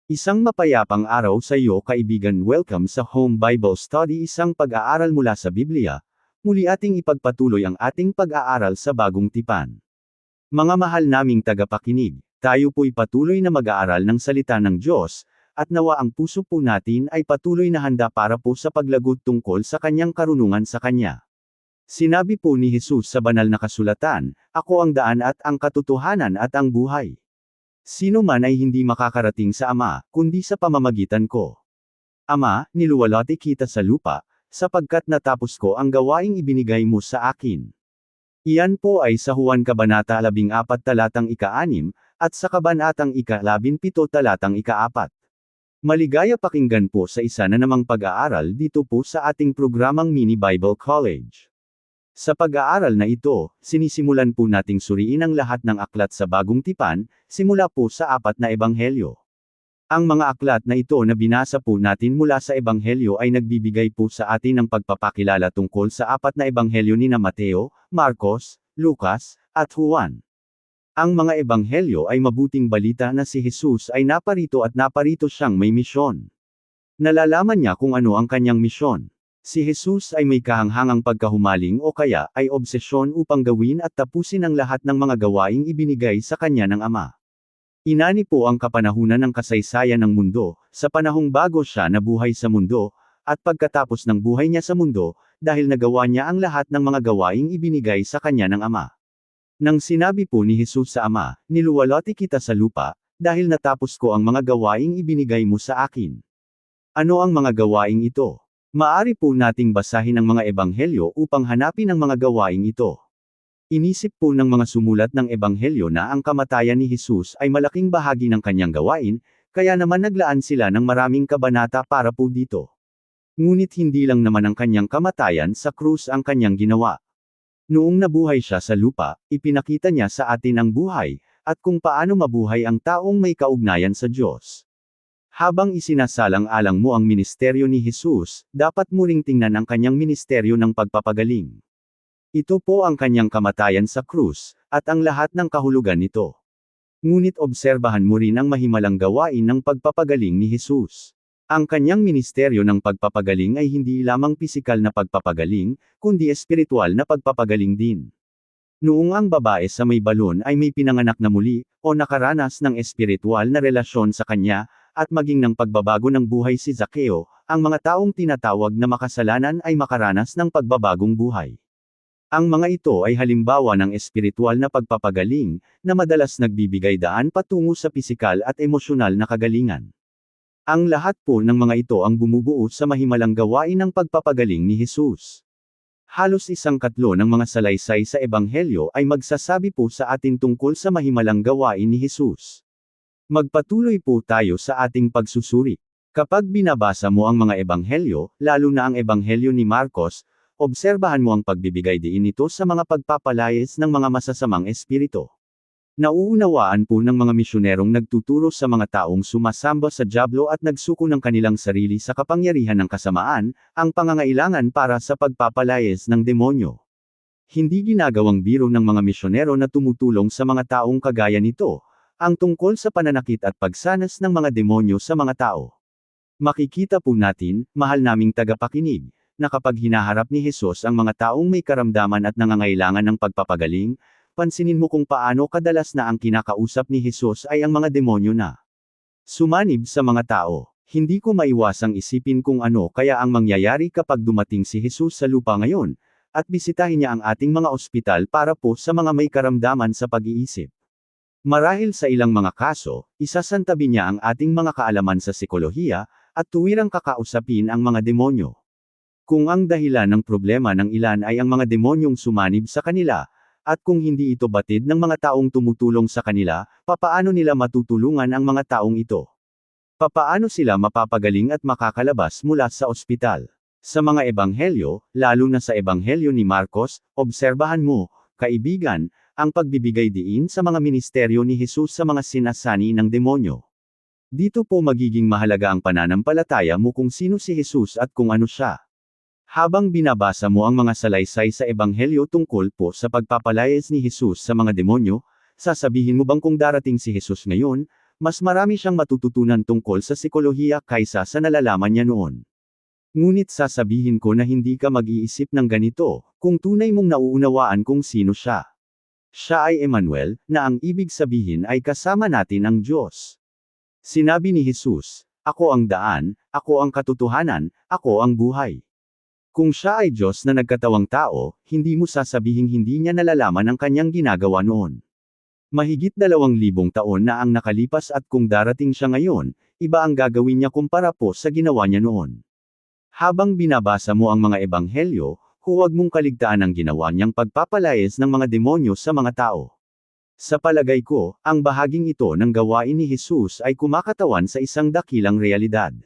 Isang mapayapang araw sa iyo kaibigan, welcome sa Home Bible Study, isang pag-aaral mula sa Biblia. Muli ating ipagpatuloy ang ating pag-aaral sa Bagong Tipan. Mga mahal naming tagapakinig, tayo po'y patuloy na mag-aaral ng salita ng Diyos, at nawa ang puso po natin ay patuloy na handa para po sa paglagod tungkol sa kanyang karunungan sa Kanya. Sinabi po ni Jesus sa banal na kasulatan, "Ako ang daan at ang katotohanan at ang buhay. Sino man ay hindi makakarating sa Ama, kundi sa pamamagitan ko. Ama, niluwalhati kita sa lupa, sapagkat natapos ko ang gawaing ibinigay mo sa akin." Iyan po ay sa Juan Kabanata 14 talatang ika-6, at sa Kabanatang ika-17 talatang ika-4. Maligaya pakinggan po sa isa na namang pag-aaral dito po sa ating programang Mini Bible College. Sa pag-aaral na ito, sinisimulan po nating suriin ang lahat ng aklat sa Bagong Tipan, simula po sa 4 na ebanghelyo. Ang mga aklat na ito na binasa po natin mula sa ebanghelyo ay nagbibigay po sa atin ng pagpapakilala tungkol sa 4 na ebanghelyo nina Mateo, Marcos, Lucas, at Juan. Ang mga ebanghelyo ay mabuting balita na si Jesus ay naparito at naparito siyang may misyon. Nalalaman niya kung ano ang kanyang misyon. Si Jesus ay may kahanghangang pagkahumaling o kaya ay obsesyon upang gawin at tapusin ang lahat ng mga gawaing ibinigay sa kanya ng Ama. Inani po ang kapanahunan ng kasaysayan ng mundo, sa panahong bago siya nabuhay sa mundo, at pagkatapos ng buhay niya sa mundo, dahil nagawa niya ang lahat ng mga gawaing ibinigay sa kanya ng Ama. Nang sinabi po ni Jesus sa Ama, "Niluwalhati kita sa lupa, dahil natapos ko ang mga gawaing ibinigay mo sa akin." Ano ang mga gawaing ito? Maari po nating basahin ang mga ebanghelyo upang hanapin ang mga gawaing ito. Inisip po ng mga sumulat ng ebanghelyo na ang kamatayan ni Jesus ay malaking bahagi ng kanyang gawain, kaya naman naglaan sila ng maraming kabanata para po dito. Ngunit hindi lang naman ang kanyang kamatayan sa krus ang kanyang ginawa. Noong nabuhay siya sa lupa, ipinakita niya sa atin ang buhay, at kung paano mabuhay ang taong may kaugnayan sa Diyos. Habang isinasalang-alang mo ang ministeryo ni Jesus, dapat mo ring tingnan ang kanyang ministeryo ng pagpapagaling. Ito po ang kanyang kamatayan sa krus, at ang lahat ng kahulugan nito. Ngunit obserbahan mo rin ang mahimalang gawain ng pagpapagaling ni Jesus. Ang kanyang ministeryo ng pagpapagaling ay hindi lamang pisikal na pagpapagaling, kundi espiritual na pagpapagaling din. Noong ang babae sa may balon ay may pinanganak na muli, o nakaranas ng espiritual na relasyon sa kanya, at maging ng pagbabago ng buhay si Zaccheo, ang mga taong tinatawag na makasalanan ay makaranas ng pagbabagong buhay. Ang mga ito ay halimbawa ng espiritual na pagpapagaling, na madalas nagbibigay daan patungo sa pisikal at emosyonal na kagalingan. Ang lahat po ng mga ito ang bumubuo sa mahimalang gawain ng pagpapagaling ni Jesus. Halos 1/3 ng mga salaysay sa ebanghelyo ay magsasabi po sa atin tungkol sa mahimalang gawain ni Jesus. Magpatuloy po tayo sa ating pagsusuri. Kapag binabasa mo ang mga ebanghelyo, lalo na ang ebanghelyo ni Marcos, obserbahan mo ang pagbibigay diin nito sa mga pagpapalayas ng mga masasamang espiritu. Nauunawaan po ng mga misyonerong nagtuturo sa mga taong sumasamba sa dyablo at nagsuko ng kanilang sarili sa kapangyarihan ng kasamaan, ang pangangailangan para sa pagpapalayas ng demonyo. Hindi ginagawang biro ng mga misyonero na tumutulong sa mga taong kagaya nito, ang tungkol sa pananakit at pagsanas ng mga demonyo sa mga tao. Makikita po natin, mahal naming tagapakinig, na kapag hinaharap ni Jesus ang mga taong may karamdaman at nangangailangan ng pagpapagaling, pansinin mo kung paano kadalas na ang kinakausap ni Jesus ay ang mga demonyo na sumanib sa mga tao. Hindi ko maiwasang isipin kung ano kaya ang mangyayari kapag dumating si Jesus sa lupa ngayon, at bisitahin niya ang ating mga ospital para po sa mga may karamdaman sa pag-iisip. Marahil sa ilang mga kaso, isasantabi niya ang ating mga kaalaman sa psikolohiya, at tuwirang kakausapin ang mga demonyo. Kung ang dahilan ng problema ng ilan ay ang mga demonyong sumanib sa kanila, at kung hindi ito batid ng mga taong tumutulong sa kanila, papaano nila matutulungan ang mga taong ito? Papaano sila mapapagaling at makakalabas mula sa ospital? Sa mga ebanghelyo, lalo na sa ebanghelyo ni Marcos, obserbahan mo, kaibigan, ang pagbibigay diin sa mga ministeryo ni Jesus sa mga sinasani ng demonyo. Dito po magiging mahalaga ang pananampalataya mo kung sino si Jesus at kung ano siya. Habang binabasa mo ang mga salaysay sa ebanghelyo tungkol po sa pagpapalayas ni Jesus sa mga demonyo, sasabihin mo bang kung darating si Jesus ngayon, mas marami siyang matututunan tungkol sa psikolohiya kaysa sa nalalaman niya noon. Ngunit sasabihin ko na hindi ka mag-iisip ng ganito, kung tunay mong nauunawaan kung sino siya. Siya ay Emmanuel, na ang ibig sabihin ay kasama natin ang Diyos. Sinabi ni Jesus, "Ako ang daan, ako ang katotohanan, ako ang buhay." Kung siya ay Diyos na nagkatawang tao, hindi mo sasabihing hindi niya nalalaman ang kanyang ginagawa noon. Mahigit 2,000 taon na ang nakalipas at kung darating siya ngayon, iba ang gagawin niya kumpara po sa ginawa niya noon. Habang binabasa mo ang mga ebanghelyo, huwag mong kaligtaan ang ginawa niyang pagpapalayas ng mga demonyo sa mga tao. Sa palagay ko, ang bahaging ito ng gawain ni Jesus ay kumakatawan sa isang dakilang realidad.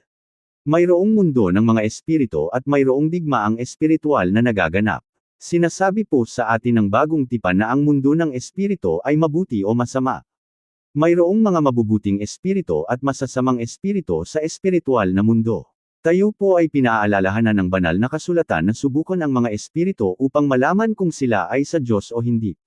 Mayroong mundo ng mga espiritu at mayroong digmaang espiritual na nagaganap. Sinasabi po sa atin ng bagong tipan na ang mundo ng espiritu ay mabuti o masama. Mayroong mga mabubuting espiritu at masasamang espiritu sa espiritual na mundo. Tayo po ay pinaalalahanan ng banal na kasulatan na subukan ang mga espiritu upang malaman kung sila ay sa Diyos o hindi.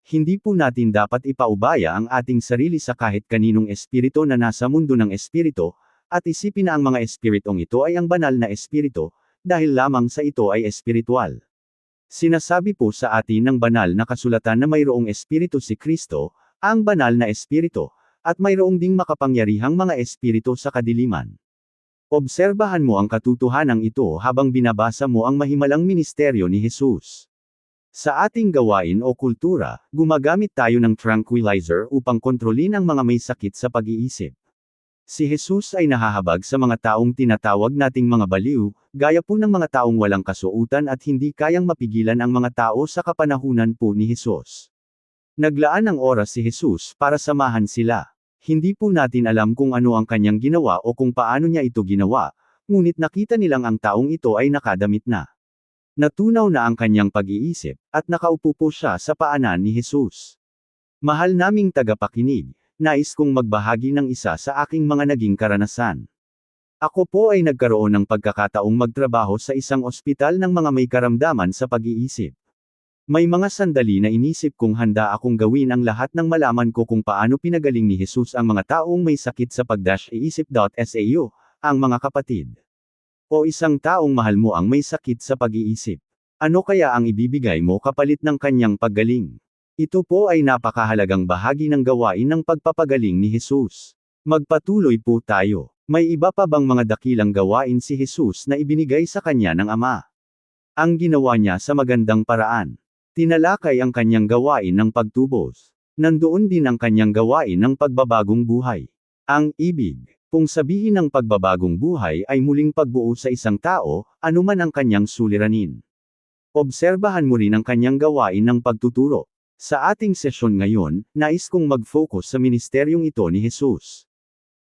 Hindi po natin dapat ipaubaya ang ating sarili sa kahit kaninong espiritu na nasa mundo ng espiritu, at isipin na ang mga espiritong ito ay ang banal na espiritu, dahil lamang sa ito ay espiritual. Sinasabi po sa atin ng banal na kasulatan na mayroong espiritu si Kristo, ang banal na espiritu, at mayroong ding makapangyarihang mga espiritu sa kadiliman. Obserbahan mo ang katotohanan ito habang binabasa mo ang mahimalang ministeryo ni Jesus. Sa ating gawain o kultura, gumagamit tayo ng tranquilizer upang kontrolin ang mga may sakit sa pag-iisip. Si Jesus ay nahahabag sa mga taong tinatawag nating mga baliw, gaya po ng mga taong walang kasuutan at hindi kayang mapigilan ang mga tao sa kapanahunan po ni Jesus. Naglaan ng oras si Jesus para samahan sila. Hindi po natin alam kung ano ang kanyang ginawa o kung paano niya ito ginawa, ngunit nakita nilang ang taong ito ay nakadamit na. Natunaw na ang kanyang pag-iisip, at nakaupo po siya sa paanan ni Jesus. Mahal naming tagapakinig, nais kong magbahagi ng isa sa aking mga naging karanasan. Ako po ay nagkaroon ng pagkakataong magtrabaho sa isang ospital ng mga may karamdaman sa pag-iisip. May mga sandali na inisip kong handa akong gawin ang lahat ng malaman ko kung paano pinagaling ni Jesus ang mga taong may sakit sa pag-iisip.sao, ang mga kapatid. O isang taong mahal mo ang may sakit sa pag-iisip. Ano kaya ang ibibigay mo kapalit ng kanyang paggaling? Ito po ay napakahalagang bahagi ng gawain ng pagpapagaling ni Jesus. Magpatuloy po tayo. May iba pa bang mga dakilang gawain si Jesus na ibinigay sa kanya ng Ama? Ang ginawa niya sa magandang paraan. Tinalakay ang kanyang gawain ng pagtubos. Nandoon din ang kanyang gawain ng pagbabagong buhay. Ang ibig kung sabihin ng pagbabagong buhay ay muling pagbuo sa isang tao, anuman ang kanyang suliranin. Obserbahan mo rin ang kanyang gawain ng pagtuturo. Sa ating sesyon ngayon, nais kong mag-focus sa ministeryong ito ni Jesus.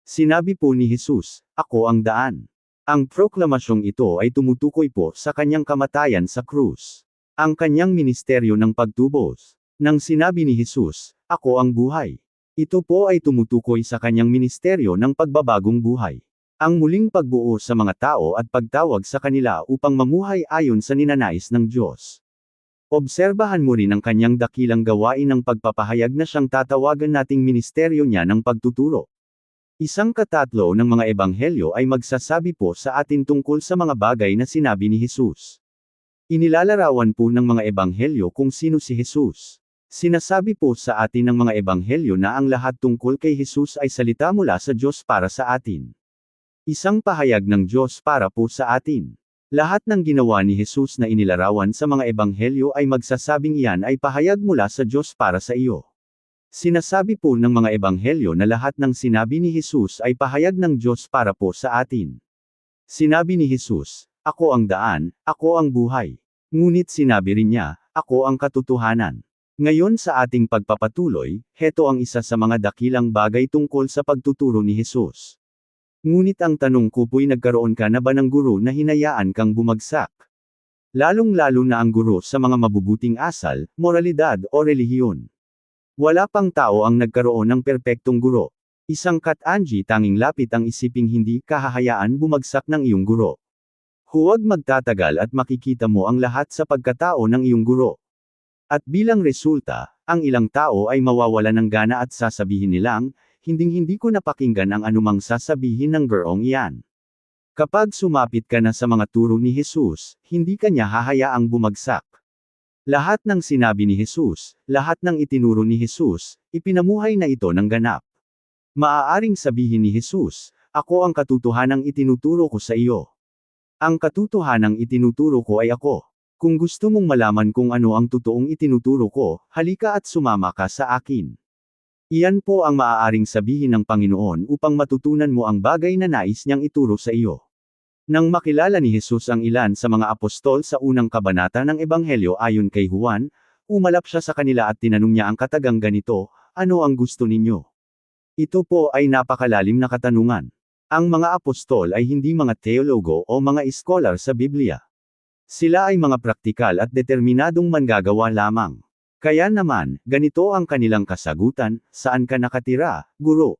Sinabi po ni Jesus, "Ako ang daan." Ang proklamasyong ito ay tumutukoy po sa kanyang kamatayan sa krus. Ang kanyang ministeryo ng pagtubos. Nang sinabi ni Jesus, "Ako ang buhay." Ito po ay tumutukoy sa kanyang ministeryo ng pagbabagong buhay. Ang muling pagbuo sa mga tao at pagtawag sa kanila upang mamuhay ayon sa ninanais ng Diyos. Obserbahan mo rin ang kanyang dakilang gawain ng pagpapahayag na siyang tatawagan nating ministeryo niya ng pagtuturo. Isang katatlo ng mga ebanghelyo ay magsasabi po sa atin tungkol sa mga bagay na sinabi ni Jesus. Inilalarawan po ng mga ebanghelyo kung sino si Jesus. Sinasabi po sa atin ng mga ebanghelyo na ang lahat tungkol kay Jesus ay salita mula sa Diyos para sa atin. Isang pahayag ng Diyos para po sa atin. Lahat ng ginawa ni Jesus na inilarawan sa mga ebanghelyo ay magsasabing iyan ay pahayag mula sa Diyos para sa iyo. Sinasabi po ng mga ebanghelyo na lahat ng sinabi ni Jesus ay pahayag ng Diyos para po sa atin. Sinabi ni Jesus, "Ako ang daan, ako ang buhay." Ngunit sinabi rin niya, "Ako ang katotohanan." Ngayon sa ating pagpapatuloy, heto ang isa sa mga dakilang bagay tungkol sa pagtuturo ni Jesus. Ngunit ang tanong ko po'y nagkaroon ka na ba ng guro na hinayaan kang bumagsak? Lalong-lalo na ang guro sa mga mabubuting asal, moralidad o relihiyon. Wala pang tao ang nagkaroon ng perpektong guro. Isang Kat-Anji tanging lapit ang isiping hindi kahahayaan bumagsak ng iyong guro. Huwag magtatagal at makikita mo ang lahat sa pagkatao ng iyong guro. At bilang resulta, ang ilang tao ay mawawala ng gana at sasabihin nilang, hinding-hindi ko napakinggan ang anumang sasabihin ng gurong iyan. Kapag sumapit ka na sa mga turo ni Jesus, hindi ka niya hahayaang bumagsak. Lahat ng sinabi ni Jesus, lahat ng itinuro ni Jesus, ipinamuhay na ito ng ganap. Maaaring sabihin ni Jesus, ako ang katotohanang itinuturo ko sa iyo. Ang katotohanang itinuturo ko ay ako. Kung gusto mong malaman kung ano ang totoong itinuturo ko, halika at sumama ka sa akin. Iyan po ang maaaring sabihin ng Panginoon upang matutunan mo ang bagay na nais niyang ituro sa iyo. Nang makilala ni Jesus ang ilan sa mga apostol sa unang kabanata ng Ebanghelyo ayon kay Juan, umalap siya sa kanila at tinanong niya ang katagang ganito, ano ang gusto ninyo? Ito po ay napakalalim na katanungan. Ang mga apostol ay hindi mga teologo o mga iskolar sa Biblia. Sila ay mga praktikal at determinadong manggagawa lamang. Kaya naman, ganito ang kanilang kasagutan, saan ka nakatira, guro?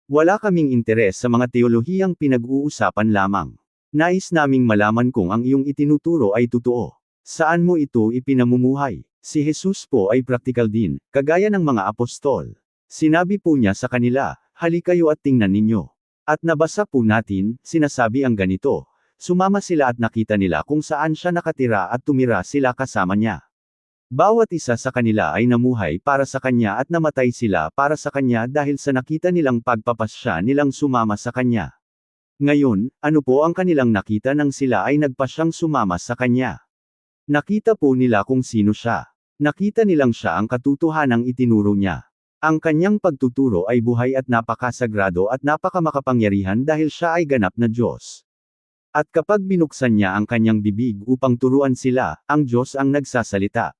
Wala kaming interes sa mga teolohiyang pinag-uusapan lamang. Nais naming malaman kung ang iyong itinuturo ay totoo. Saan mo ito ipinamumuhay? Si Jesus po ay praktikal din, kagaya ng mga apostol. Sinabi po niya sa kanila, halikayo at tingnan ninyo. At nabasa po natin, sinasabi ang ganito. Sumama sila at nakita nila kung saan siya nakatira at tumira sila kasama niya. Bawat isa sa kanila ay namuhay para sa kanya at namatay sila para sa kanya dahil sa nakita nilang pagpapasya nilang sumama sa kanya. Ngayon, ano po ang kanilang nakita nang sila ay nagpasyang sumama sa kanya? Nakita po nila kung sino siya. Nakita nilang siya ang katotohanang itinuro niya. Ang kanyang pagtuturo ay buhay at napakasagrado at napakamakapangyarihan dahil siya ay ganap na Diyos. At kapag binuksan niya ang kanyang bibig upang turuan sila, ang Diyos ang nagsasalita.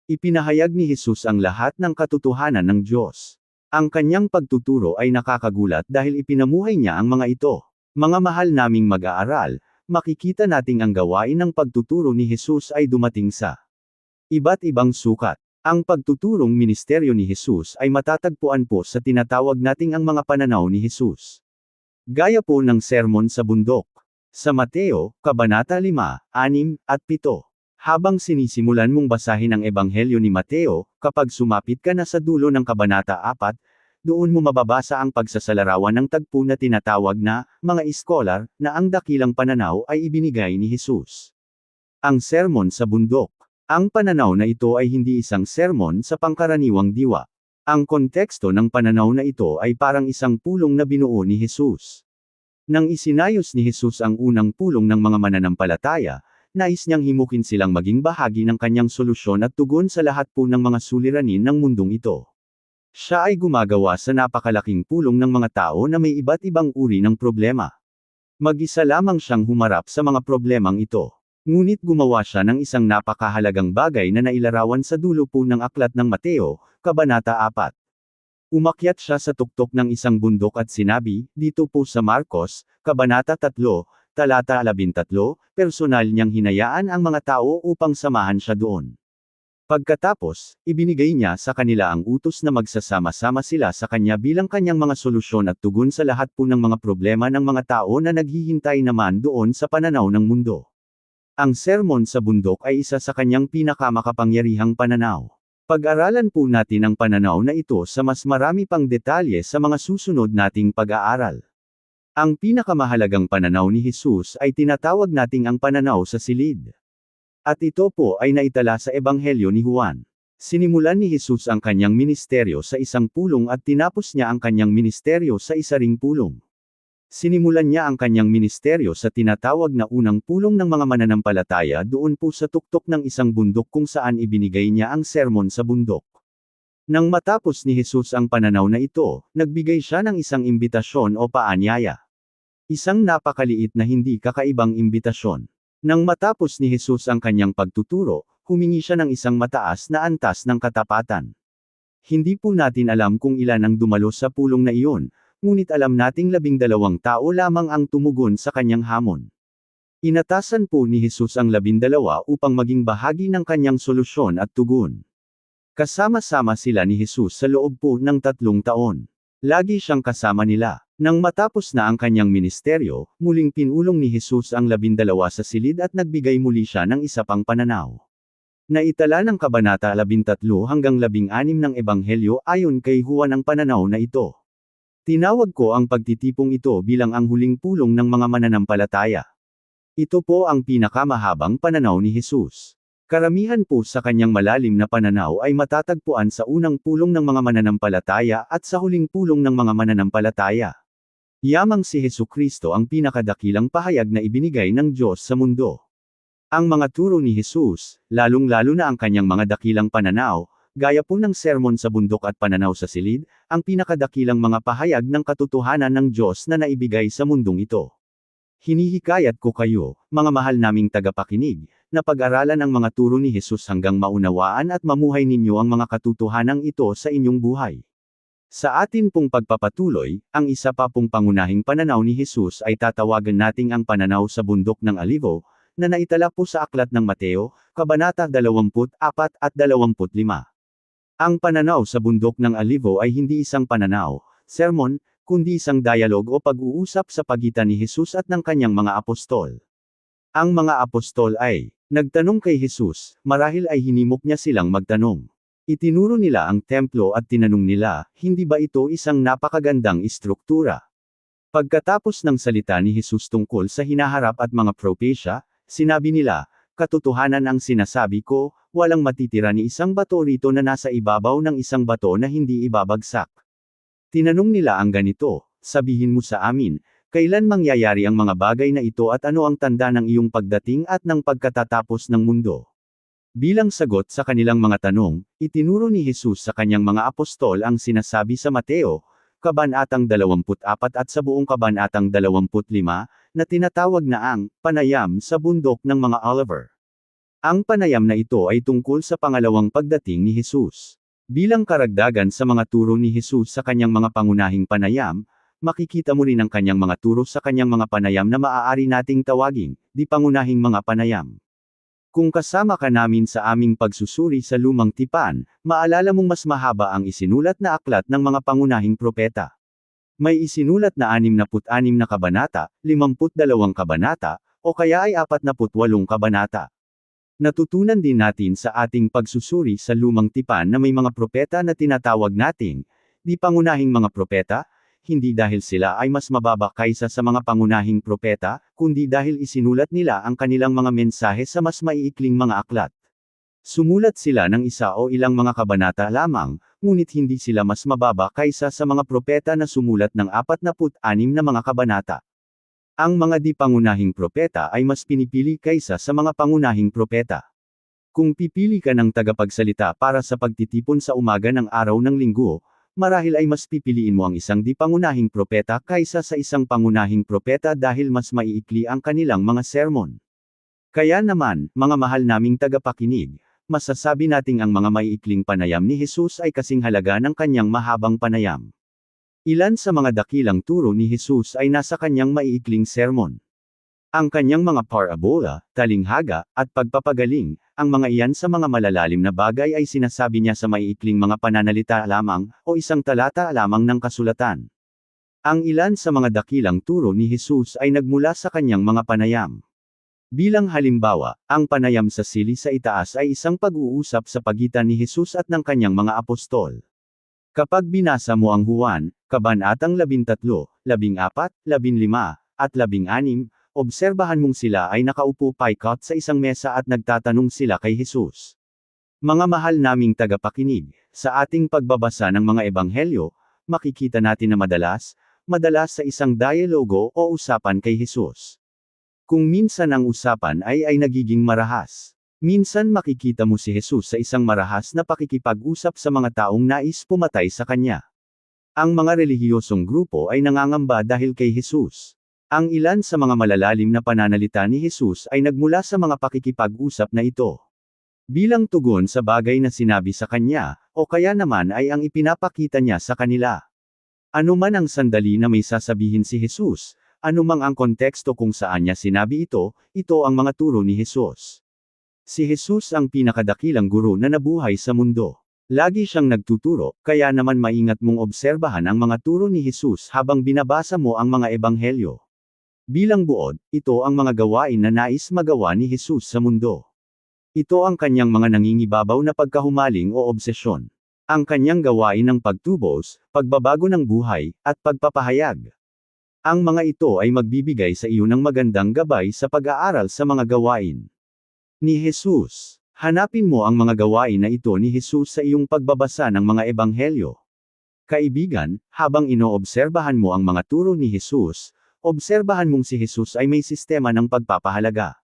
Ipinahayag ni Jesus ang lahat ng katotohanan ng Diyos. Ang kanyang pagtuturo ay nakakagulat dahil ipinamuhay niya ang mga ito. Mga mahal naming mag-aaral, makikita nating ang gawain ng pagtuturo ni Jesus ay dumating sa iba't ibang sukat. Ang pagtuturong ministeryo ni Jesus ay matatagpuan po sa tinatawag nating ang mga pananaw ni Jesus. Gaya po ng sermon sa bundok. Sa Mateo, Kabanata 5, 6, at 7. Habang sinisimulan mong basahin ang Ebanghelyo ni Mateo, kapag sumapit ka na sa dulo ng Kabanata 4, doon mo mababasa ang pagsasalarawan ng tagpo na tinatawag na, mga iskolar, na ang dakilang pananaw ay ibinigay ni Jesus. Ang sermon sa bundok. Ang pananaw na ito ay hindi isang sermon sa pangkaraniwang diwa. Ang konteksto ng pananaw na ito ay parang isang pulong na binuo ni Jesus. Nang isinayos ni Jesus ang unang pulong ng mga mananampalataya, nais niyang himukin silang maging bahagi ng kanyang solusyon at tugon sa lahat po ng mga suliranin ng mundong ito. Siya ay gumagawa sa napakalaking pulong ng mga tao na may iba't ibang uri ng problema. Mag-isa lamang siyang humarap sa mga problemang ito. Ngunit gumawa siya ng isang napakahalagang bagay na nailarawan sa dulo po ng aklat ng Mateo, Kabanata 4. Umakyat siya sa tuktok ng isang bundok at sinabi, dito po sa Marcos, Kabanata 3, Talata 13, personal niyang hinayaan ang mga tao upang samahan siya doon. Pagkatapos, ibinigay niya sa kanila ang utos na magsasama-sama sila sa kanya bilang kanyang mga solusyon at tugon sa lahat po ng mga problema ng mga tao na naghihintay naman doon sa pananaw ng mundo. Ang sermon sa bundok ay isa sa kanyang pinakamakapangyarihang pananaw. Pag-aralan po natin ang pananaw na ito sa mas marami pang detalye sa mga susunod nating pag-aaral. Ang pinakamahalagang pananaw ni Jesus ay tinatawag nating ang pananaw sa silid. At ito po ay naitala sa Ebanghelyo ni Juan. Sinimulan ni Jesus ang kanyang ministeryo sa isang pulong at tinapos niya ang kanyang ministeryo sa isa ring pulong. Sinimulan niya ang kanyang ministeryo sa tinatawag na unang pulong ng mga mananampalataya doon po sa tuktok ng isang bundok kung saan ibinigay niya ang sermon sa bundok. Nang matapos ni Jesus ang pananaw na ito, nagbigay siya ng isang imbitasyon o paanyaya. Isang napakaliit na hindi kakaibang imbitasyon. Nang matapos ni Jesus ang kanyang pagtuturo, humingi siya ng isang mataas na antas ng katapatan. Hindi po natin alam kung ilan ang dumalo sa pulong na iyon, ngunit alam nating 12 tao lamang ang tumugon sa kanyang hamon. Inatasan po ni Jesus ang 12 upang maging bahagi ng kanyang solusyon at tugon. Kasama-sama sila ni Jesus sa loob po ng 3 taon. Lagi siyang kasama nila. Nang matapos na ang kanyang ministeryo, muling pinulong ni Jesus ang 12 sa silid at nagbigay muli siya ng isa pang pananaw. Naitala ng Kabanata 13 hanggang 16 ng Ebanghelyo ayon kay Juan ang pananaw na ito. Tinawag ko ang pagtitipong ito bilang ang huling pulong ng mga mananampalataya. Ito po ang pinakamahabang pananaw ni Jesus. Karamihan po sa kanyang malalim na pananaw ay matatagpuan sa unang pulong ng mga mananampalataya at sa huling pulong ng mga mananampalataya. Yamang si Hesukristo ang pinakadakilang pahayag na ibinigay ng Diyos sa mundo. Ang mga turo ni Jesus, lalong-lalo na ang kanyang mga dakilang pananaw, gaya po ng sermon sa bundok at pananaw sa silid, ang pinakadakilang mga pahayag ng katotohanan ng Diyos na naibigay sa mundong ito. Hinihikayat ko kayo, mga mahal naming tagapakinig, na pag-aralan ang mga turo ni Jesus hanggang maunawaan at mamuhay ninyo ang mga katotohanang ito sa inyong buhay. Sa atin pong pagpapatuloy, ang isa pa pong pangunahing pananaw ni Jesus ay tatawagan nating ang pananaw sa bundok ng Alivo, na naitala po sa aklat ng Mateo, Kabanata 24 at 25. Ang pananaw sa bundok ng Alivo ay hindi isang pananaw, sermon, kundi isang dialog o pag-uusap sa pagitan ni Jesus at ng kanyang mga apostol. Ang mga apostol ay nagtanong kay Jesus, marahil ay hinimok niya silang magtanong. Itinuro nila ang templo at tinanong nila, hindi ba ito isang napakagandang istruktura? Pagkatapos ng salita ni Jesus tungkol sa hinaharap at mga propesya, sinabi nila, katotohanan ang sinasabi ko, walang matitira ni isang bato rito na nasa ibabaw ng isang bato na hindi ibabagsak. Tinanong nila ang ganito, sabihin mo sa amin, kailan mangyayari ang mga bagay na ito at ano ang tanda ng iyong pagdating at ng pagkatatapos ng mundo? Bilang sagot sa kanilang mga tanong, itinuro ni Jesus sa kanyang mga apostol ang sinasabi sa Mateo, Kabanatang 24 at sa buong Kabanatang 25, na tinatawag na ang panayam sa bundok ng mga Oliver. Ang panayam na ito ay tungkol sa pangalawang pagdating ni Jesus. Bilang karagdagan sa mga turo ni Jesus sa kanyang mga pangunahing panayam, makikita mo rin ang kanyang mga turo sa kanyang mga panayam na maaari nating tawaging, di pangunahing mga panayam. Kung kasama ka namin sa aming pagsusuri sa Lumang Tipan, maalala mong mas mahaba ang isinulat na aklat ng mga pangunahing propeta. May isinulat na 66 na kabanata, 52 kabanata, o kaya ay 48 kabanata. Natutunan din natin sa ating pagsusuri sa Lumang Tipan na may mga propeta na tinatawag nating, di pangunahing mga propeta, hindi dahil sila ay mas mababa kaysa sa mga pangunahing propeta, kundi dahil isinulat nila ang kanilang mga mensahe sa mas maiikling mga aklat. Sumulat sila ng isa o ilang mga kabanata lamang, ngunit hindi sila mas mababa kaysa sa mga propeta na sumulat ng 46 na mga kabanata. Ang mga di pangunahing propeta ay mas pinipili kaysa sa mga pangunahing propeta. Kung pipili ka ng tagapagsalita para sa pagtitipon sa umaga ng araw ng linggo, marahil ay mas pipiliin mo ang isang di pangunahing propeta kaysa sa isang pangunahing propeta dahil mas maiikli ang kanilang mga sermon. Kaya naman, mga mahal naming tagapakinig, masasabi nating ang mga maiikling panayam ni Jesus ay kasing halaga ng kanyang mahabang panayam. Ilan sa mga dakilang turo ni Jesus ay nasa kanyang maiikling sermon. Ang kanyang mga parabola, talinghaga, at pagpapagaling, ang mga iyan sa mga malalalim na bagay ay sinasabi niya sa maiikling mga pananalita lamang, o isang talata lamang ng kasulatan. Ang ilan sa mga dakilang turo ni Jesus ay nagmula sa kanyang mga panayam. Bilang halimbawa, ang panayam sa sili sa itaas ay isang pag-uusap sa pagitan ni Jesus at ng kanyang mga apostol. Kapag binasa mo ang Juan, Kabanatang 13, 14, 15, at 16, obserbahan mong sila ay nakaupo paikot sa isang mesa at nagtatanong sila kay Jesus. Mga mahal naming tagapakinig, sa ating pagbabasa ng mga ebanghelyo, makikita natin na madalas sa isang dialogo o usapan kay Jesus. Kung minsan ang usapan ay nagiging marahas. Minsan makikita mo si Jesus sa isang marahas na pakikipag-usap sa mga taong nais pumatay sa kanya. Ang mga relihiyosong grupo ay nangangamba dahil kay Jesus. Ang ilan sa mga malalalim na pananalita ni Jesus ay nagmula sa mga pakikipag-usap na ito. Bilang tugon sa bagay na sinabi sa kanya, o kaya naman ay ang ipinapakita niya sa kanila. Ano man ang sandali na may sasabihin si Jesus, anumang ang konteksto kung saan niya sinabi ito ang mga turo ni Jesus. Si Jesus ang pinakadakilang guro na nabuhay sa mundo. Lagi siyang nagtuturo, kaya naman maingat mong obserbahan ang mga turo ni Jesus habang binabasa mo ang mga ebanghelyo. Bilang buod, ito ang mga gawain na nais magawa ni Jesus sa mundo. Ito ang kanyang mga nangingibabaw na pagkahumaling o obsesyon. ang kanyang gawain ng pagtubos, pagbabago ng buhay, at pagpapahayag. Ang mga ito ay magbibigay sa iyo ng magandang gabay sa pag-aaral sa mga gawain ni Jesus. Hanapin mo ang mga gawain na ito ni Jesus sa iyong pagbabasa ng mga ebanghelyo. Kaibigan, habang inoobserbahan mo ang mga turo ni Jesus, obserbahan mong si Jesus ay may sistema ng pagpapahalaga.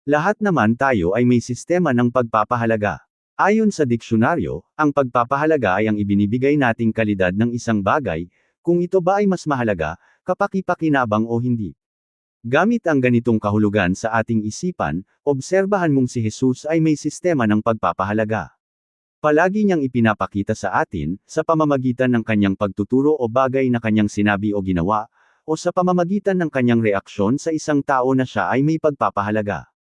Lahat naman tayo ay may sistema ng pagpapahalaga. Ayon sa diksyonaryo, ang pagpapahalaga ay ang ibinibigay nating kalidad ng isang bagay, kung ito ba ay mas mahalaga, kapaki-pakinabang o hindi. Gamit ang ganitong kahulugan sa ating isipan, obserbahan mong si Jesus ay may sistema ng pagpapahalaga. Palagi niyang ipinapakita sa atin, sa pamamagitan ng kanyang pagtuturo o bagay na kanyang sinabi o ginawa, o sa pamamagitan ng kanyang reaksyon sa isang tao na siya ay may pagpapahalaga.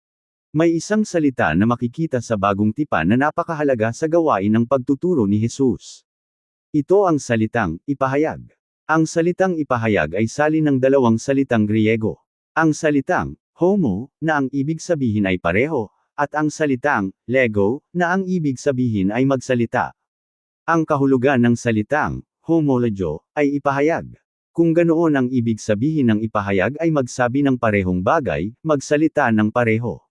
May isang salita na makikita sa bagong tipan na napakahalaga sa gawain ng pagtuturo ni Jesus. Ito ang salitang, ipahayag. Ang salitang ipahayag ay salin ng dalawang salitang Griego. Ang salitang, homo, na ang ibig sabihin ay pareho, at ang salitang, lego, na ang ibig sabihin ay magsalita. Ang kahulugan ng salitang, homologyo, ay ipahayag. Kung ganoon ang ibig sabihin ng ipahayag ay magsabi ng parehong bagay, magsalita ng pareho.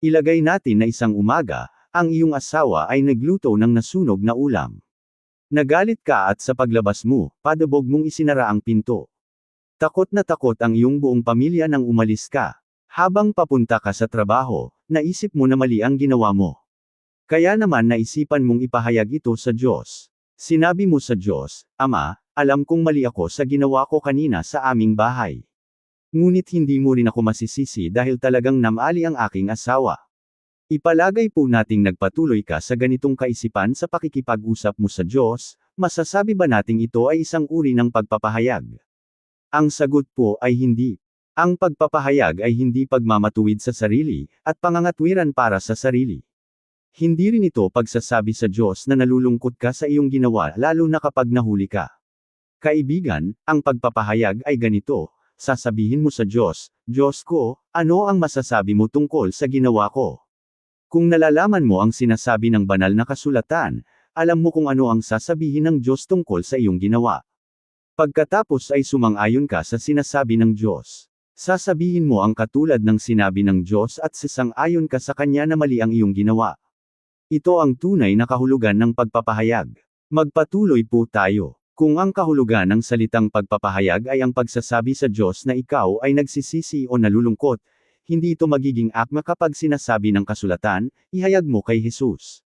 Ilagay natin na isang umaga, ang iyong asawa ay nagluto ng nasunog na ulam. Nagalit ka at sa paglabas mo, padabog mong isinara ang pinto. Takot na takot ang iyong buong pamilya nang umalis ka. Habang papunta ka sa trabaho, naisip mo na mali ang ginawa mo. Kaya naman naisipan mong ipahayag ito sa Diyos. Sinabi mo sa Diyos, Ama, alam kong mali ako sa ginawa ko kanina sa aming bahay. Ngunit hindi mo rin ako masisisi dahil talagang namali ang aking asawa. Ipalagay po nating nagpatuloy ka sa ganitong kaisipan sa pakikipag-usap mo sa Diyos, masasabi ba nating ito ay isang uri ng pagpapahayag? Ang sagot po ay hindi. Ang pagpapahayag ay hindi pagmamatuwid sa sarili, at pangangatwiran para sa sarili. Hindi rin ito pagsasabi sa Diyos na nalulungkot ka sa iyong ginawa lalo na kapag nahuli ka. Kaibigan, ang pagpapahayag ay ganito, sasabihin mo sa Diyos, Diyos ko, ano ang masasabi mo tungkol sa ginawa ko? Kung nalalaman mo ang sinasabi ng banal na kasulatan, alam mo kung ano ang sasabihin ng Diyos tungkol sa iyong ginawa. Pagkatapos ay sumang-ayon ka sa sinasabi ng Diyos. Sasabihin mo ang katulad ng sinabi ng Diyos at sasang-ayon ka sa Kanya na mali ang iyong ginawa. Ito ang tunay na kahulugan ng pagpapahayag. Magpatuloy po tayo. Kung ang kahulugan ng salitang pagpapahayag ay ang pagsasabi sa Diyos na ikaw ay nagsisisi o nalulungkot, hindi ito magiging akma kapag sinasabi ng kasulatan, ihayag mo kay Jesus.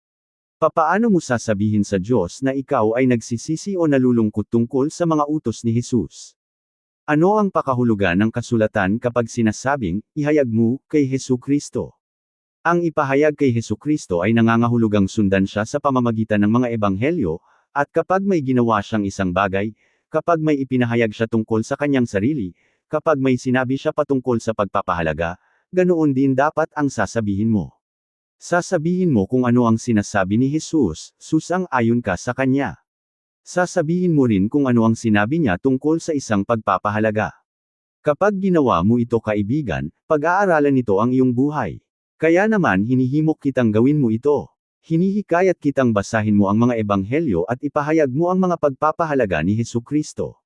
Papaano mo sasabihin sa Diyos na ikaw ay nagsisisi o nalulungkot tungkol sa mga utos ni Jesus? Ano ang pakahulugan ng kasulatan kapag sinasabing, ihayag mo, kay Hesukristo? Ang ipahayag kay Hesukristo ay nangangahulugang sundan siya sa pamamagitan ng mga ebanghelyo, at kapag may ginawa siyang isang bagay, kapag may ipinahayag siya tungkol sa kanyang sarili, kapag may sinabi siya patungkol sa pagpapahalaga, ganoon din dapat ang sasabihin mo. Sasabihin mo kung ano ang sinasabi ni Jesus, susang-ayon ka sa kanya. Sasabihin mo rin kung ano ang sinabi niya tungkol sa isang pagpapahalaga. Kapag ginawa mo ito kaibigan, pag-aaralan nito ang iyong buhay. Kaya naman hinihimok kitang gawin mo ito. Hinihikayat kitang basahin mo ang mga ebanghelyo at ipahayag mo ang mga pagpapahalaga ni Hesukristo.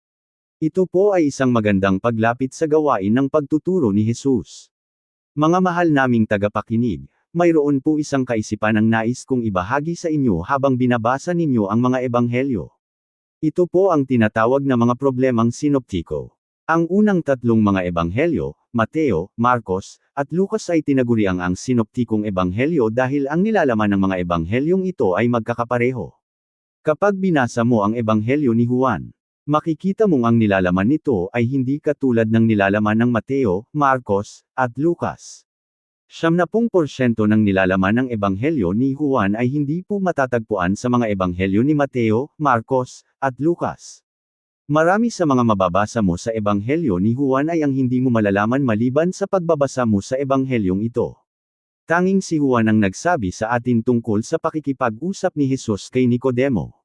Ito po ay isang magandang paglapit sa gawain ng pagtuturo ni Jesus. Mga mahal naming tagapakinig, mayroon po isang kaisipan ang nais kong ibahagi sa inyo habang binabasa ninyo ang mga ebanghelyo. Ito po ang tinatawag na mga problemang sinoptiko. Ang unang tatlong mga ebanghelyo, Mateo, Marcos, at Lucas ay tinaguriang ang sinoptikong ebanghelyo dahil ang nilalaman ng mga ebanghelyong ito ay magkakapareho. Kapag binasa mo ang ebanghelyo ni Juan, makikita mong ang nilalaman nito ay hindi katulad ng nilalaman ng Mateo, Marcos, at Lucas. 70% ng nilalaman ng ebanghelyo ni Juan ay hindi po matatagpuan sa mga ebanghelyo ni Mateo, Marcos, at Lucas. Marami sa mga mababasa mo sa ebanghelyo ni Juan ay ang hindi mo malalaman maliban sa pagbabasa mo sa ebanghelyong ito. Tanging si Juan ang nagsabi sa atin tungkol sa pakikipag-usap ni Jesus kay Nicodemo.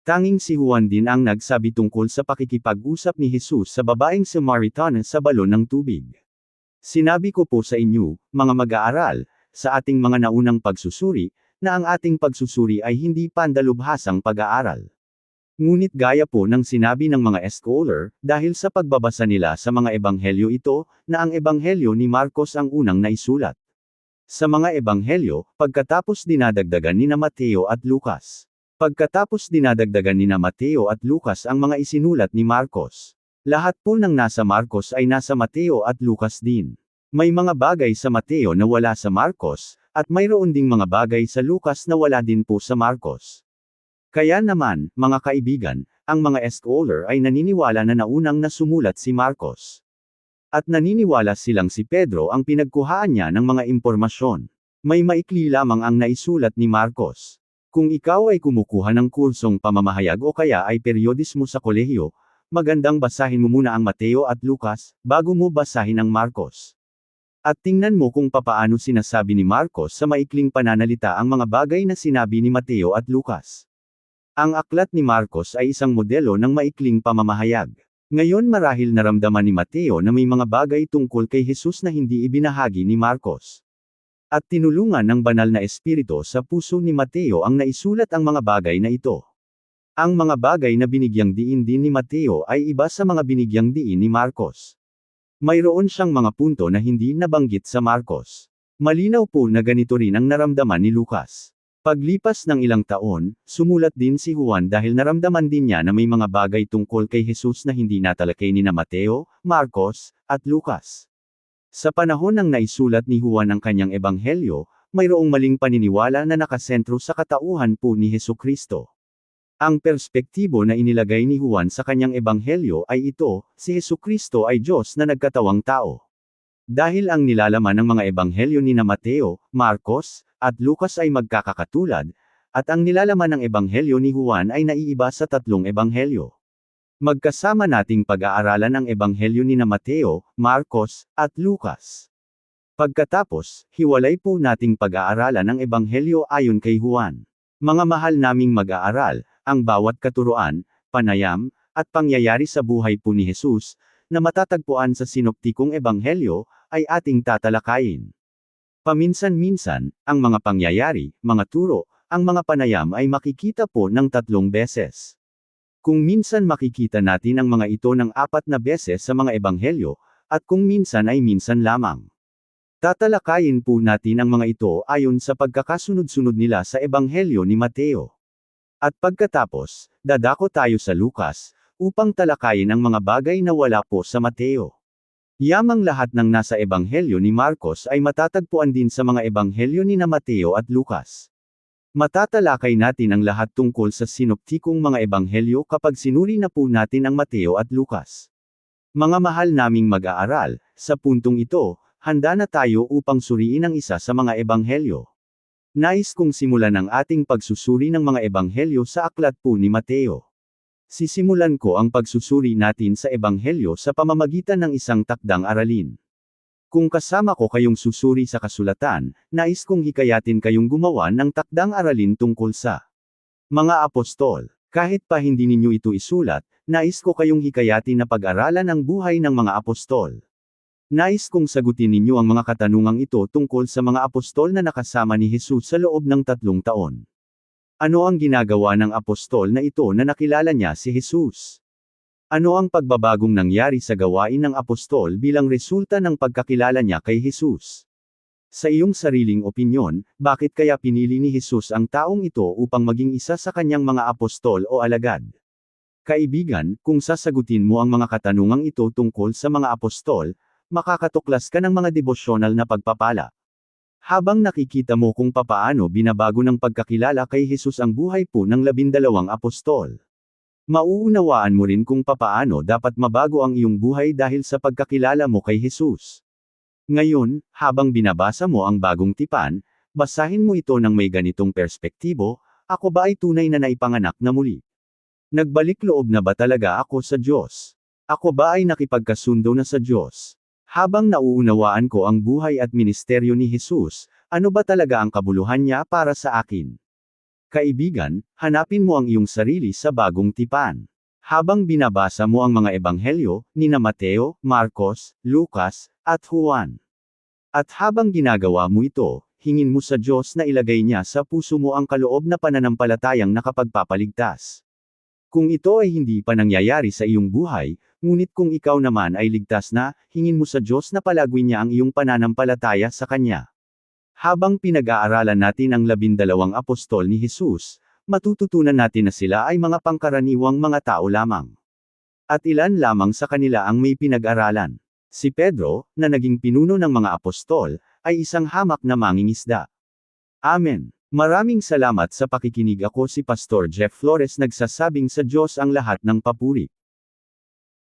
Tanging si Juan din ang nagsabi tungkol sa pakikipag-usap ni Jesus sa babaeng Samaritana sa balon ng tubig. Sinabi ko po sa inyo, mga mag-aaral, sa ating mga naunang pagsusuri, na ang ating pagsusuri ay hindi pandalubhasang pag-aaral. Ngunit gaya po ng sinabi ng mga scholar, dahil sa pagbabasa nila sa mga ebanghelyo ito, na ang ebanghelyo ni Marcos ang unang naisulat. Sa mga ebanghelyo, pagkatapos dinadagdagan ni Mateo at Lucas. Pagkatapos dinadagdagan ni Mateo at Lucas ang mga isinulat ni Marcos. Lahat po ng nasa Marcos ay nasa Mateo at Lucas din. May mga bagay sa Mateo na wala sa Marcos, at mayroon ding mga bagay sa Lucas na wala din po sa Marcos. Kaya naman, mga kaibigan, ang mga scholar ay naniniwala na naunang nasumulat si Marcos. At naniniwala silang si Pedro ang pinagkuhaan niya ng mga impormasyon. May maikli lamang ang naisulat ni Marcos. Kung ikaw ay kumukuha ng kursong pamamahayag o kaya ay periodismo sa kolehiyo, magandang basahin mo muna ang Mateo at Lucas, bago mo basahin ang Marcos. At tingnan mo kung papaano sinasabi ni Marcos sa maikling pananalita ang mga bagay na sinabi ni Mateo at Lucas. Ang aklat ni Marcos ay isang modelo ng maikling pamamahayag. Ngayon marahil naramdaman ni Mateo na may mga bagay tungkol kay Jesus na hindi ibinahagi ni Marcos. At tinulungan ng banal na espiritu sa puso ni Mateo ang naisulat ang mga bagay na ito. Ang mga bagay na binigyang diin din ni Mateo ay iba sa mga binigyang diin ni Marcos. Mayroon siyang mga punto na hindi nabanggit sa Marcos. Malinaw po na ganito rin ang naramdaman ni Lucas. Paglipas ng ilang taon, sumulat din si Juan dahil naramdaman din niya na may mga bagay tungkol kay Jesus na hindi natalakay ni Mateo, Marcos, at Lucas. Sa panahon ng naisulat ni Juan ang kanyang ebanghelyo, mayroong maling paniniwala na nakasentro sa katauhan po ni Hesukristo. Ang perspektibo na inilagay ni Juan sa kanyang ebanghelyo ay ito, si Hesukristo ay Diyos na nagkatawang tao. Dahil ang nilalaman ng mga ebanghelyo ni Mateo, Marcos, at Lucas ay magkakatulad, at ang nilalaman ng ebanghelyo ni Juan ay naiiba sa tatlong ebanghelyo. Magkasama nating pag-aaralan ang ebanghelyo ni Mateo, Marcos, at Lucas. Pagkatapos, hiwalay po nating pag-aaralan ang ebanghelyo ayon kay Juan. Mga mahal naming mag-aaral, ang bawat katuruan, panayam, at pangyayari sa buhay po ni Jesus, na matatagpuan sa sinoptikong ebanghelyo, ay ating tatalakayin. Paminsan-minsan, ang mga pangyayari, mga turo, ang mga panayam ay makikita po ng 3 beses. Kung minsan makikita natin ang mga ito ng 4 na beses sa mga ebanghelyo, at kung minsan ay minsan lamang. Tatalakayin po natin ang mga ito ayon sa pagkakasunod-sunod nila sa ebanghelyo ni Mateo. At pagkatapos, dadako tayo sa Lucas, upang talakayin ang mga bagay na wala po sa Mateo. Yamang lahat ng nasa ebanghelyo ni Marcos ay matatagpuan din sa mga ebanghelyo ni Mateo at Lucas. Matatalakay natin ang lahat tungkol sa sinoptikong mga ebanghelyo kapag sinuri na po natin ang Mateo at Lucas. Mga mahal naming mag-aaral, sa puntong ito, handa na tayo upang suriin ang isa sa mga ebanghelyo. Nais kong simulan ang ating pagsusuri ng mga ebanghelyo sa aklat po ni Mateo. Sisimulan ko ang pagsusuri natin sa ebanghelyo sa pamamagitan ng isang takdang aralin. Kung kasama ko kayong susuri sa kasulatan, nais kong hikayatin kayong gumawa ng takdang aralin tungkol sa mga apostol. Kahit pa hindi ninyo ito isulat, nais ko kayong hikayatin na pag-aralan ang buhay ng mga apostol. Nais kong sagutin ninyo ang mga katanungang ito tungkol sa mga apostol na nakasama ni Jesus sa loob ng 3 taon. Ano ang ginagawa ng apostol na ito na nakilala niya si Jesus? Ano ang pagbabagong nangyari sa gawain ng apostol bilang resulta ng pagkakilala niya kay Jesus? Sa iyong sariling opinyon, bakit kaya pinili ni Jesus ang taong ito upang maging isa sa kanyang mga apostol o alagad? Kaibigan, kung sasagutin mo ang mga katanungang ito tungkol sa mga apostol, makakatuklas ka ng mga devosyonal na pagpapala. Habang nakikita mo kung papaano binabago ng pagkakilala kay Jesus ang buhay po ng 12 apostol. Mauunawaan mo rin kung papaano dapat mabago ang iyong buhay dahil sa pagkakilala mo kay Jesus. Ngayon, habang binabasa mo ang bagong tipan, basahin mo ito ng may ganitong perspektibo, ako ba ay tunay na naipanganak na muli? Nagbalik loob na ba talaga ako sa Diyos? Ako ba ay nakipagkasundo na sa Diyos? Habang nauunawaan ko ang buhay at ministeryo ni Jesus, ano ba talaga ang kabuluhan niya para sa akin? Kaibigan, hanapin mo ang iyong sarili sa bagong tipan. Habang binabasa mo ang mga ebanghelyo, ni Mateo, Marcos, Lucas, at Juan. At habang ginagawa mo ito, hingin mo sa Diyos na ilagay niya sa puso mo ang kaloob na pananampalatayang nakapagpapaligtas. Kung ito ay hindi pa nangyayari sa iyong buhay, ngunit kung ikaw naman ay ligtas na, hingin mo sa Diyos na palagwin niya ang iyong pananampalataya sa Kanya. Habang pinag-aaralan natin ang 12 apostol ni Jesus, matututunan natin na sila ay mga pangkaraniwang mga tao lamang. At ilan lamang sa kanila ang may pinag-aralan. Si Pedro, na naging pinuno ng mga apostol, ay isang hamak na mangingisda. Amen. Maraming salamat sa pakikinig. Ako si Pastor Jeff Flores, nagsasabing sa Diyos ang lahat ng papuri.